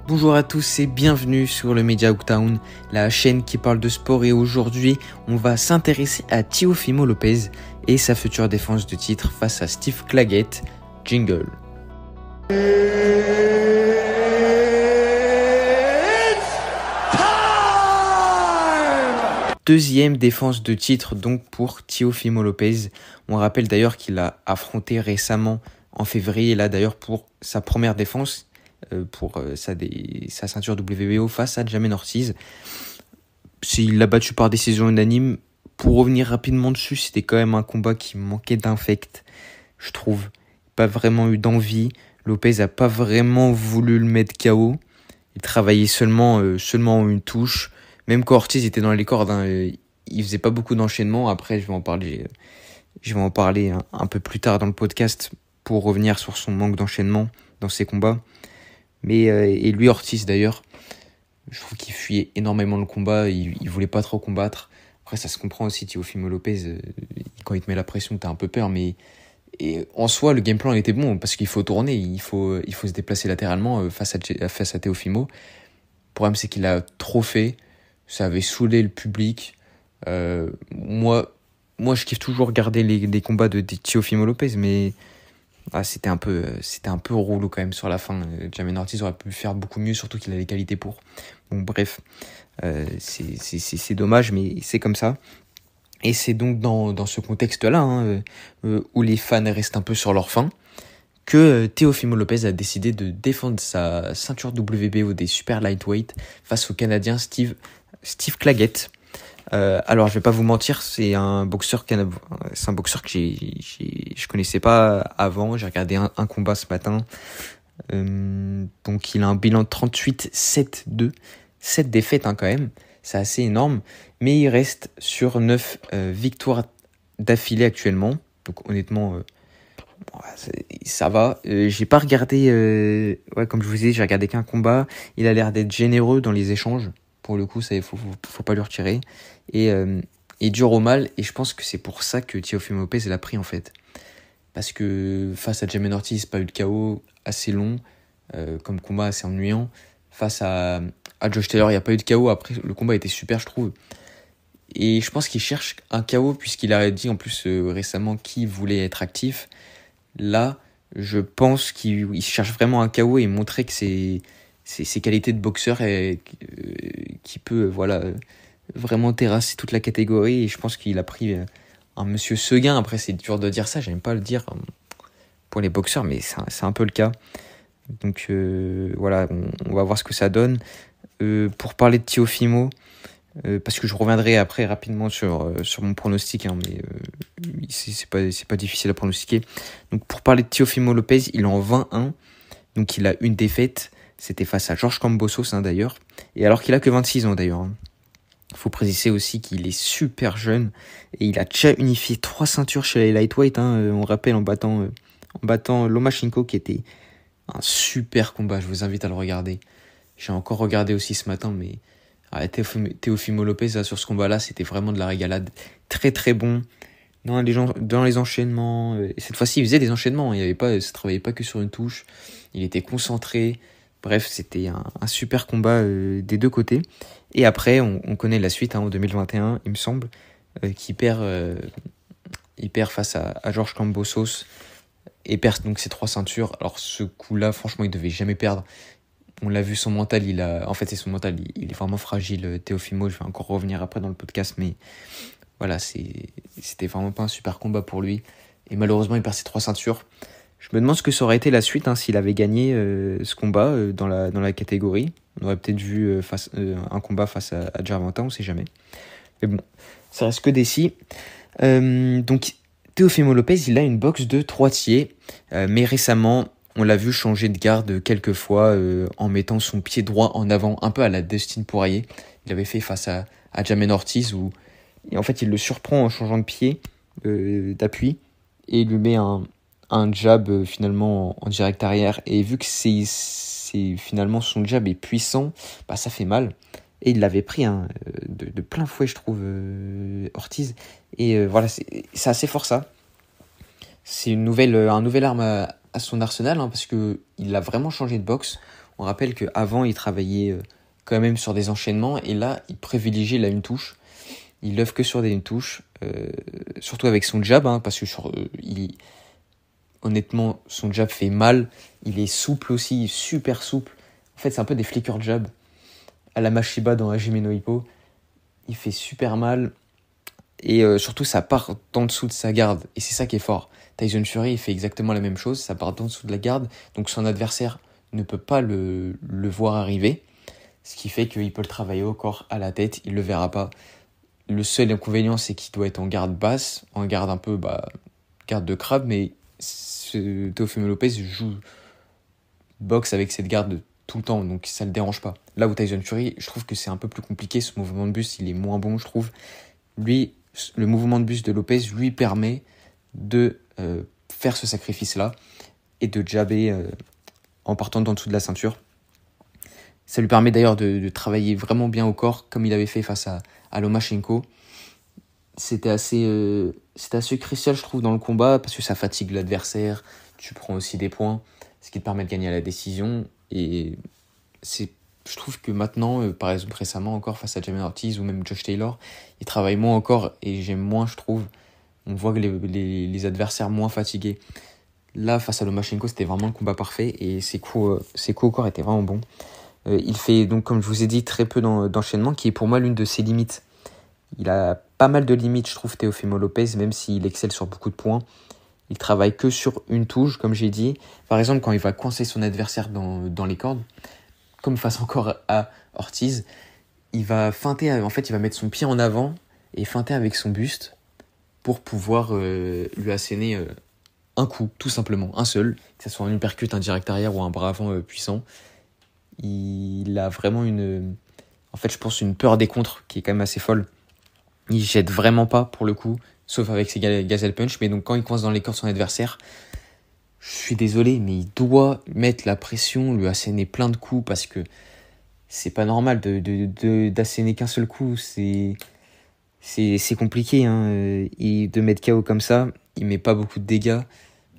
Bonjour à tous et bienvenue sur le Media Town, la chaîne qui parle de sport, et aujourd'hui on va s'intéresser à Teofimo Lopez et sa future défense de titre face à Steve Claggett. Jingle. Deuxième défense de titre donc pour Teofimo Lopez. On rappelle d'ailleurs qu'il a affronté récemment en février, là d'ailleurs pour sa première défense, pour sa ceinture WBO face à Jamaine Ortiz. Il l'a battu par décision unanime. Pour revenir rapidement dessus, c'était quand même un combat qui manquait d'infect, je trouve. Pas vraiment eu d'envie. Lopez a pas vraiment voulu le mettre KO. Il travaillait seulement une touche. Même quand Ortiz était dans les cordes, il faisait pas beaucoup d'enchaînements. Après, je vais en parler un peu plus tard dans le podcast pour revenir sur son manque d'enchaînement dans ses combats. Et lui, Ortiz d'ailleurs, je trouve qu'il fuyait énormément le combat. Il voulait pas trop combattre. Après, ça se comprend aussi. Teofimo Lopez, quand il te met la pression, t'as un peu peur. Et en soi, le game plan il était bon parce qu'il faut tourner, il faut se déplacer latéralement face à Teofimo. Le problème, c'est qu'il a trop fait. Ça avait saoulé le public. Moi, je kiffe toujours regarder les combats de Teofimo Lopez, mais c'était un peu relou quand même sur la fin. Jamaine Ortiz aurait pu faire beaucoup mieux, surtout qu'il a les qualités pour. Bon, bref, c'est dommage, mais c'est comme ça. Et c'est donc dans ce contexte-là, où les fans restent un peu sur leur faim, que Teofimo Lopez a décidé de défendre sa ceinture WBO des super lightweight face au Canadien Steve Claggett. Alors je vais pas vous mentir, c'est un boxeur que je connaissais pas avant. J'ai regardé un combat ce matin. Donc il a un bilan de 38-7-2, 7 défaites quand même, c'est assez énorme, mais il reste sur 9 victoires d'affilée actuellement. Donc honnêtement, ça va. J'ai pas regardé, comme je vous ai dit, j'ai regardé qu'un combat. Il a l'air d'être généreux dans les échanges. Pour le coup, ça, faut pas lui retirer. Et dur au mal. Et je pense que c'est pour ça que Teofimo Lopez l'a pris en fait. Parce que face à Jamaine Ortiz, pas eu de KO assez long, comme combat assez ennuyant. Face à Josh Taylor, il n'y a pas eu de KO. Après, le combat était super, je trouve. Et je pense qu'il cherche un KO, puisqu'il a dit en plus récemment qu'il voulait être actif. Là, je pense qu'il cherche vraiment un KO et montrer que ses qualités de boxeur qui peut vraiment terrasser toute la catégorie. Et je pense qu'il a pris un monsieur Seguin. Après, c'est dur de dire ça, j'aime pas le dire pour les boxeurs, mais c'est un peu le cas. Donc voilà, on va voir ce que ça donne. Pour parler de Teofimo, parce que je reviendrai après rapidement sur mon pronostic, mais c'est pas difficile à pronostiquer. Donc pour parler de Teofimo Lopez, il est en 21, donc il a une défaite. C'était face à Georges Kambosos d'ailleurs, et alors qu'il a que 26 ans d'ailleurs. Il faut préciser aussi qu'il est super jeune et il a déjà unifié 3 ceintures chez les lightweight. On rappelle en battant Lomachenko, qui était un super combat. Je vous invite à le regarder. J'ai encore regardé aussi ce matin, mais Teofimo Lopez là, sur ce combat-là, c'était vraiment de la régalade. Très très bon dans les enchaînements. Et cette fois-ci, il faisait des enchaînements. Ça travaillait pas que sur une touche. Il était concentré. Bref, c'était un super combat des deux côtés. Et après, on connaît la suite en 2021, il me semble, qu'il perd face à Georges Kambosos et perd donc ses 3 ceintures. Alors ce coup-là, franchement, il devait jamais perdre. On l'a vu, son mental, c'est son mental, il est vraiment fragile, Teofimo. Je vais encore revenir après dans le podcast, mais voilà, c'était vraiment pas un super combat pour lui. Et malheureusement, il perd ses 3 ceintures. Je me demande ce que ça aurait été la suite s'il avait gagné ce combat dans la catégorie. On aurait peut-être vu un combat face à Gervonta, on sait jamais. Mais bon, ça reste que des si. Donc Teofimo Lopez, il a une boxe de droitier, mais récemment, on l'a vu changer de garde quelques fois en mettant son pied droit en avant, un peu à la Dustin Poirier. Il avait fait face à Jamaine Ortiz, et en fait il le surprend en changeant de pied d'appui, et il lui met un jab finalement en direct arrière. Et vu que c'est finalement son jab est puissant, ça fait mal. Et il l'avait pris de plein fouet, je trouve, Ortiz. Et voilà, c'est assez fort ça. C'est un nouvel arme à son arsenal, parce que il a vraiment changé de boxe. On rappelle qu'avant, il travaillait quand même sur des enchaînements, et là, il privilégie la une touche. Il l'œuvre que sur des une touche, surtout avec son jab, hein, parce que honnêtement, son jab fait mal. Il est souple aussi, super souple. En fait, c'est un peu des flicker jab à la Mashiba dans Hajime no Ippo. Il fait super mal. Et surtout, ça part d'en dessous de sa garde. Et c'est ça qui est fort. Tyson Fury, il fait exactement la même chose. Ça part d'en dessous de la garde. Donc son adversaire ne peut pas le voir arriver. Ce qui fait qu'il peut le travailler au corps, à la tête. Il ne le verra pas. Le seul inconvénient, c'est qu'il doit être en garde basse. En garde un peu, garde de crabe. Mais Teofimo Lopez boxe avec cette garde tout le temps. Donc ça ne le dérange pas. Là où Tyson Fury, je trouve que c'est un peu plus compliqué. Ce mouvement de buste, il est moins bon, je trouve. Lui, le mouvement de buste de Lopez lui permet de faire ce sacrifice-là et de jabber en partant d'en dessous de la ceinture. Ça lui permet d'ailleurs de travailler vraiment bien au corps, comme il avait fait face à Lomachenko. C'était assez crucial, je trouve, dans le combat, parce que ça fatigue l'adversaire, tu prends aussi des points, ce qui te permet de gagner à la décision. Et je trouve que maintenant, par exemple récemment encore, face à Jamel Ortiz ou même Josh Taylor, il travaille moins encore, et j'aime moins, je trouve. On voit que les adversaires moins fatigués. Là, face à Lomachenko, c'était vraiment le combat parfait, et ses coups au corps étaient vraiment bons. Il fait donc, comme je vous ai dit, très peu d'enchaînement, qui est pour moi l'une de ses limites. Il a pas mal de limites, je trouve, Teofimo Lopez, même s'il excelle sur beaucoup de points. Il travaille que sur une touche, comme j'ai dit. Par exemple, quand il va coincer son adversaire dans les cordes, comme face encore à Ortiz, il va feinter, en fait, il va mettre son pied en avant et feinter avec son buste pour pouvoir lui asséner un coup, tout simplement, un seul, que ce soit un uppercut, un direct arrière ou un bras avant puissant. Il a vraiment je pense une peur des contres qui est quand même assez folle. Il jette vraiment pas pour le coup, sauf avec ses gazelle punch. Mais donc quand il coince dans les cordes son adversaire, je suis désolé, mais il doit mettre la pression, lui asséner plein de coups, parce que c'est pas normal d'asséner qu'un seul coup. C'est compliqué, hein. Et de mettre KO comme ça, il met pas beaucoup de dégâts.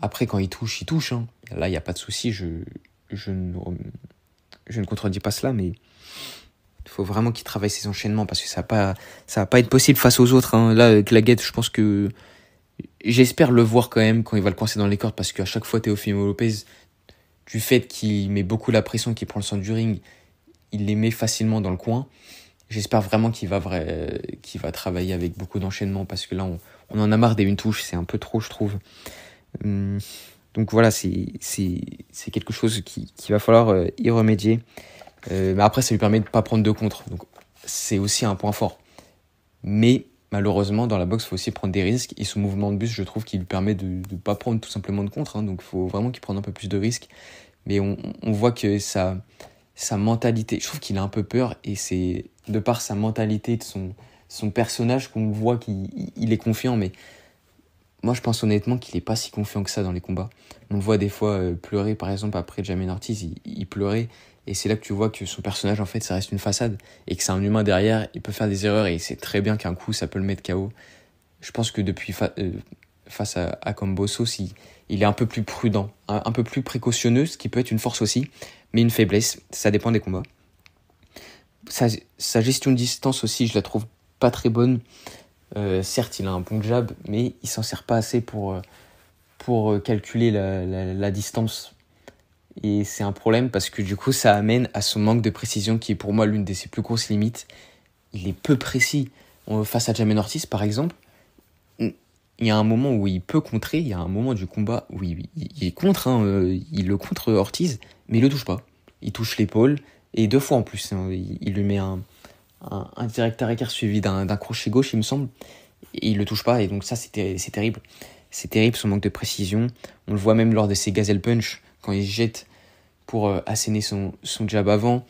Après, quand il touche, hein. Là, il n'y a pas de souci. Je ne contredis pas cela, mais il faut vraiment qu'il travaille ses enchaînements, parce que ça va pas être possible face aux autres, hein. Là, Claggett, je pense que j'espère le voir quand même quand il va le coincer dans les cordes, parce qu'à chaque fois, Teofimo Lopez, du fait qu'il met beaucoup la pression, qu'il prend le centre du ring, il les met facilement dans le coin. J'espère vraiment qu'il va travailler avec beaucoup d'enchaînements, parce que là, on en a marre des une touche, c'est un peu trop, je trouve. Donc voilà, c'est quelque chose qu'il va falloir y remédier. Mais après, ça lui permet de ne pas prendre de contre. Donc c'est aussi un point fort. Mais malheureusement, dans la boxe, il faut aussi prendre des risques. Et son mouvement de buste, je trouve qu'il lui permet de ne pas prendre tout simplement de contre, hein. Donc il faut vraiment qu'il prenne un peu plus de risques. Mais on voit que sa mentalité, je trouve qu'il a un peu peur. Et c'est de par sa mentalité, de son personnage, qu'on voit qu'il est confiant. Mais moi, je pense honnêtement qu'il n'est pas si confiant que ça dans les combats. On le voit des fois pleurer, par exemple, après Jamel Ortiz, il pleurait. Et c'est là que tu vois que son personnage, en fait, ça reste une façade. Et que c'est un humain derrière, il peut faire des erreurs, et il sait très bien qu'un coup, ça peut le mettre KO. Je pense que depuis face à Kambosos, il est un peu plus prudent, un peu plus précautionneux, ce qui peut être une force aussi, mais une faiblesse. Ça dépend des combats. Sa gestion de distance aussi, je la trouve pas très bonne. Certes, il a un bon jab, mais il s'en sert pas assez pour calculer la distance. Et c'est un problème, parce que du coup, ça amène à son manque de précision, qui est pour moi l'une de ses plus grosses limites. Il est peu précis. Face à Jamel Ortiz, par exemple, il y a un moment où il peut contrer, il y a un moment du combat où il contre, hein, il le contre Ortiz, mais il le touche pas. Il touche l'épaule, et 2 fois en plus, hein. Il lui met un direct arrière suivi d'un crochet gauche, il me semble, et il le touche pas. Et donc ça, c'est terrible. C'est terrible, son manque de précision. On le voit même lors de ses gazelle punch, quand il se jette pour asséner son jab avant.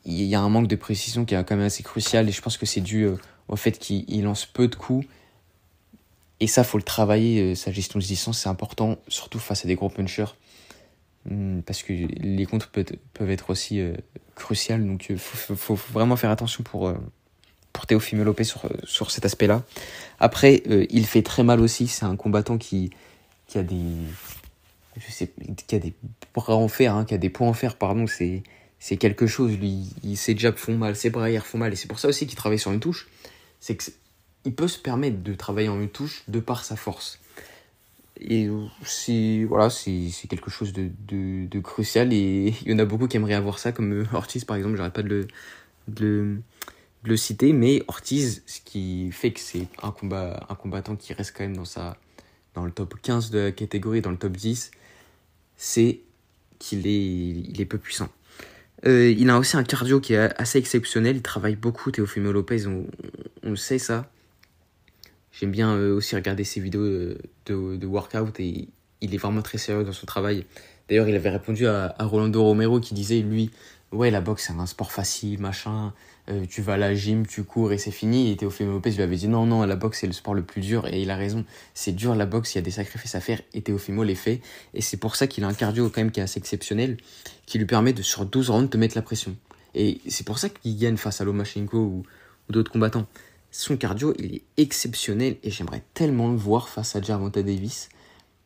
Il y a un manque de précision qui est quand même assez crucial, et je pense que c'est dû au fait qu'il lance peu de coups. Et ça, faut le travailler. Sa gestion de distance, c'est important, surtout face à des gros punchers, parce que les contres peuvent être aussi cruciales. Donc il faut vraiment faire attention pour Teofimo Lopez sur cet aspect-là. Après, il fait très mal aussi. C'est un combattant qui a je sais, qui a des bras en fer, qui a des poings en fer, pardon, c'est quelque chose. Lui, ses jabs font mal, ses bras arrière font mal. Et c'est pour ça aussi qu'il travaille sur une touche. C'est qu'il peut se permettre de travailler en une touche de par sa force. Et c'est quelque chose de crucial. Et il y en a beaucoup qui aimeraient avoir ça, comme Ortiz par exemple, j'arrête pas de le citer. Mais Ortiz, ce qui fait que c'est un combattant qui reste quand même dans le top 15 de la catégorie, dans le top 10, c'est qu'il est peu puissant. Il a aussi un cardio qui est assez exceptionnel. Il travaille beaucoup, Teofimo Lopez, on sait ça. J'aime bien aussi regarder ses vidéos de workout et il est vraiment très sérieux dans son travail. D'ailleurs, il avait répondu à Rolando Romero qui disait, lui, ouais, la boxe c'est un sport facile, machin, tu vas à la gym, tu cours et c'est fini. Et Teofimo Lopez lui avait dit non, la boxe c'est le sport le plus dur. Et il a raison, c'est dur la boxe, il y a des sacrifices à faire et Teofimo les fait. Et c'est pour ça qu'il a un cardio quand même qui est assez exceptionnel, qui lui permet sur 12 rounds de mettre la pression. Et c'est pour ça qu'il gagne face à Lomachenko ou d'autres combattants. Son cardio, il est exceptionnel et j'aimerais tellement le voir face à Gervonta Davis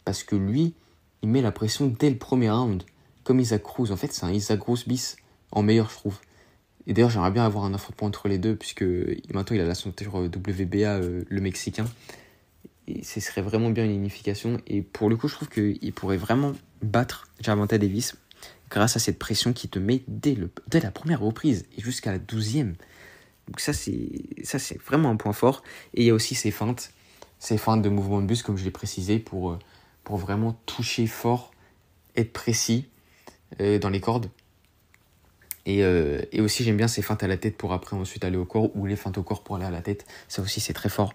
parce que lui, il met la pression dès le premier round, comme Isaac Cruz. En fait, c'est un Isaac Cruz bis en meilleur, je trouve. Et d'ailleurs, j'aimerais bien avoir un affrontement entre les deux puisque maintenant, il a la ceinture WBA, le Mexicain. Et ce serait vraiment bien une unification. Et pour le coup, je trouve qu'il pourrait vraiment battre Gervonta Davis grâce à cette pression qui te met dès la première reprise et jusqu'à la 12e. Donc ça c'est vraiment un point fort. Et il y a aussi ces feintes de mouvement de buste, comme je l'ai précisé, pour vraiment toucher fort, être précis dans les cordes. Et aussi j'aime bien ces feintes à la tête pour après ensuite aller au corps, ou les feintes au corps pour aller à la tête. Ça aussi c'est très fort.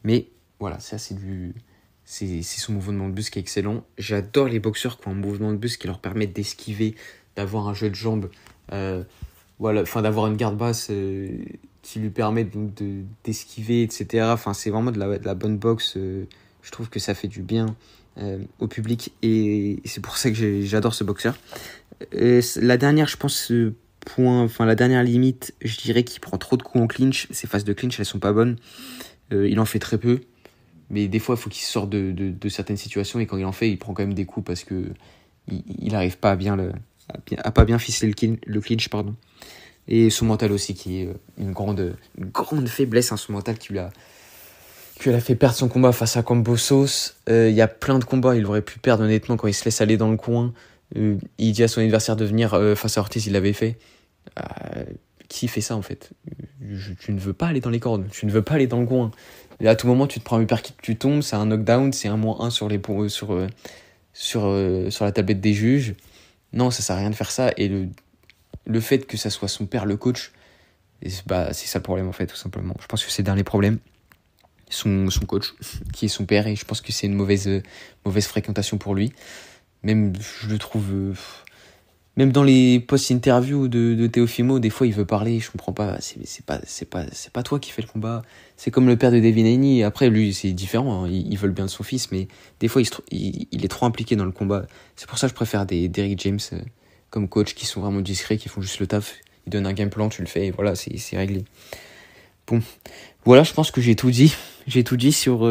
Mais voilà, ça c'est son mouvement de buste qui est excellent. J'adore les boxeurs qui ont un mouvement de buste qui leur permet d'esquiver, d'avoir un jeu de jambes, d'avoir une garde basse qui lui permet donc d'esquiver, etc. Enfin, c'est vraiment de la bonne boxe. Je trouve que ça fait du bien au public et c'est pour ça que j'adore ce boxeur. La dernière, je pense, la dernière limite, je dirais qu'il prend trop de coups en clinch. Ses phases de clinch, elles sont pas bonnes. Il en fait très peu. Mais des fois, il faut qu'il sorte de certaines situations et quand il en fait, il prend quand même des coups parce que il n'arrive pas à pas bien ficeler le clinch, pardon. Et son mental aussi, qui est une grande faiblesse, son mental qui lui a fait perdre son combat face à Kambosos. Il y a plein de combats, il aurait pu perdre honnêtement quand il se laisse aller dans le coin. Il dit à son adversaire de venir face à Ortiz, il l'avait fait. Qui fait ça en fait? Tu ne veux pas aller dans les cordes, tu ne veux pas aller dans le coin. Et à tout moment, tu te prends un uppercut, tu tombes, c'est un knockdown, c'est un -1 sur la tablette des juges. Non, ça sert à rien de faire ça. Et le fait que ça soit son père le coach, c'est ça le problème en fait, tout simplement. Je pense que c'est le dernier problème. Son coach, qui est son père, et je pense que c'est une mauvaise fréquentation pour lui. Même, je le trouve... même dans les post-interviews de Teofimo, des fois il veut parler, je comprends pas, c'est pas toi qui fais le combat. C'est comme le père de Devin Haney. Après, lui, c'est différent, il veut le bien de son fils, mais des fois il est trop impliqué dans le combat. C'est pour ça que je préfère des Derrick James comme coach qui sont vraiment discrets, qui font juste le taf. Ils donnent un game plan, tu le fais, et voilà, c'est réglé. Bon, voilà, je pense que j'ai tout dit. J'ai tout dit sur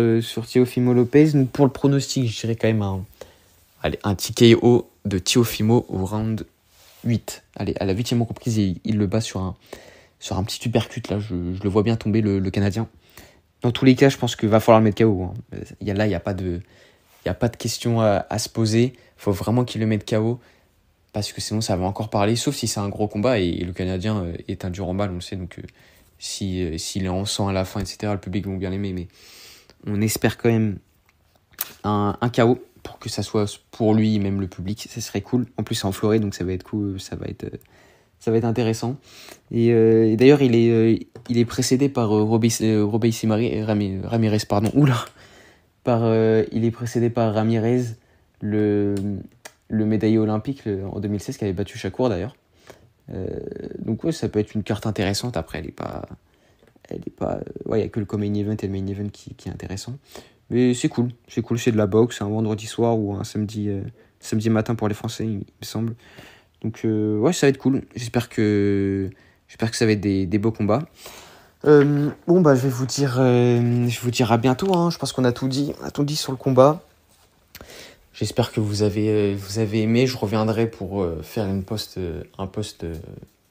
Teofimo Lopez. Donc pour le pronostic, je dirais quand même un TKO de Teofimo au round 8. Allez, à la 8e reprise, il le bat sur un petit uppercut. Là, je le vois bien tomber, le Canadien. Dans tous les cas, je pense qu'il va falloir le mettre KO. Il n'y a pas de question à se poser. Il faut vraiment qu'il le mette KO. Parce que sinon, ça va encore parler. Sauf si c'est un gros combat. Et le Canadien est un dur en balle, on le sait. Donc, s'il est en sang à la fin, etc., le public va bien l'aimer. Mais on espère quand même un KO pour que ça soit pour lui, même le public. Ça serait cool. En plus, c'est en Floride, donc ça va être cool. Ça va être intéressant. Et d'ailleurs, il est précédé par Robeisy Ramirez, pardon. Oula. Il est précédé par Ramirez, le médaillé olympique en 2016 qui avait battu Shakur d'ailleurs. Donc ouais, ça peut être une carte intéressante. Après, il y a que le main event et le main event qui est intéressant. Mais c'est cool, c'est de la boxe, c'est un vendredi soir ou un samedi matin pour les Français, il me semble. Donc ouais, ça va être cool. J'espère que ça va être des beaux combats. Je vais vous dire à bientôt. Je pense qu'on a tout dit sur le combat. J'espère que vous avez aimé. Je reviendrai pour faire un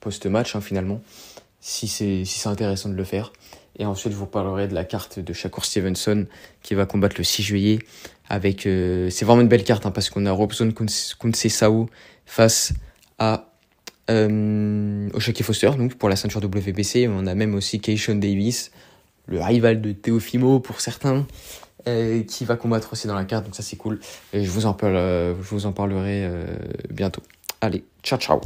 post-match, hein, finalement, si c'est intéressant de le faire. Et ensuite, je vous parlerai de la carte de Shakur Stevenson qui va combattre le 6 juillet. C'est vraiment une belle carte, hein, parce qu'on a Robson Conceição face à O'Shakir Foster, donc pour la ceinture WBC. On a même aussi Keishon Davis, le rival de Teofimo pour certains, qui va combattre aussi dans la carte. Donc ça, c'est cool. Et je vous en parlerai bientôt. Allez, ciao ciao.